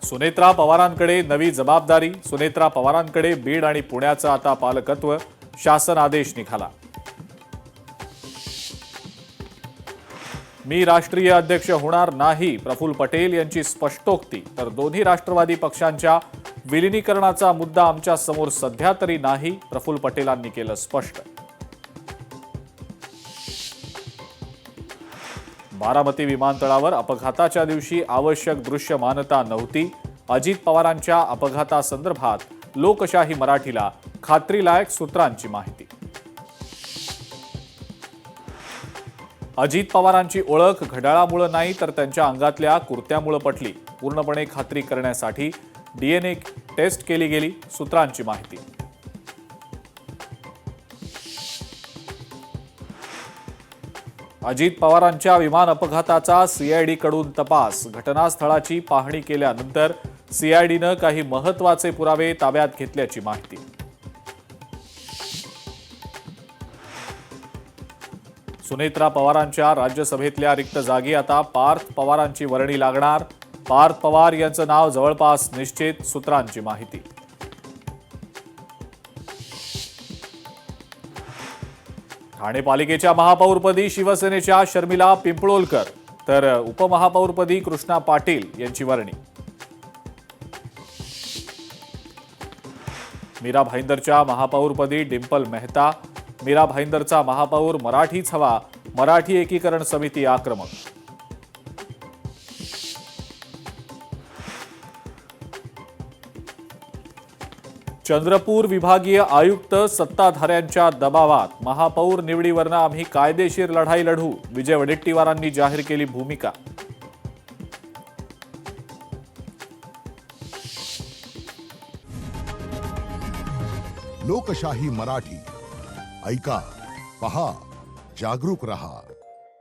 सुनेत्रा पवारांकडे नवी जबाबदारी। सुनेत्रा पवारांकडे बीड आणि पुण्याचं आता पालकत्व। शासन आदेश निघाला। मी राष्ट्रीय अध्यक्ष होणार नाही, प्रफुल्ल पटेल यांची स्पष्टोक्ती। तर दोन्ही राष्ट्रवादी पक्षांच्या विलिनीकरणाचा मुद्दा आमच्या समोर सध्या तरी नाही, प्रफुल्ल पटेलांनी केलं स्पष्ट। बारामती विमानतळावर अपघाताच्या दिवशी आवश्यक दृश्यमानता नव्हती। अजित पवारांच्या अपघातासंदर्भात लोकशाही मराठीला खात्रीलायक सूत्रांची माहिती। अजित पवारांची ओळख घड्याळामुळे नाही तर त्यांच्या अंगातल्या कुर्त्यामुळे पटली। पूर्णपणे खात्री करण्यासाठी डीएनए टेस्ट केली गेली, सूत्रांची माहिती। अजित पवारांच्या विमान अपघाताचा सीआयडी कडून तपास। घटनास्थळाची पाहणी केल्यानंतर सीआयडीनं काही महत्त्वाचे पुरावे ताब्यात घेतल्याची माहिती। सुनेत्रा पवारांच्या राज्यसभेतल्या रिक्त जागी आता पार्थ पवारांची वर्णी लागणार। पार्थ पवार यांचं नाव जवळपास निश्चित, सूत्रांची माहिती। ठाणे पालिकेच्या महापौरपदी शिवसेनेच्या शर्मिला पिंपळोलकर, तर उपमहापौरपदी कृष्णा पाटील यांची वर्णी। मीरा भाईंदरच्या महापौरपदी डिंपल मेहता। मीरा भाईंदरचा महापौर मराठीच हवा, मराठी एकीकरण समिती आक्रमक। चंद्रपूर विभागीय आयुक्त सत्ताधाऱ्यांच्या दबावात। महापौर निवडीवरनं आम्ही कायदेशीर लढाई लढू, विजय वडेट्टीवारांनी जाहीर केली भूमिका। लोकशाही मराठी ऐका, पहा, जागरूक रहा।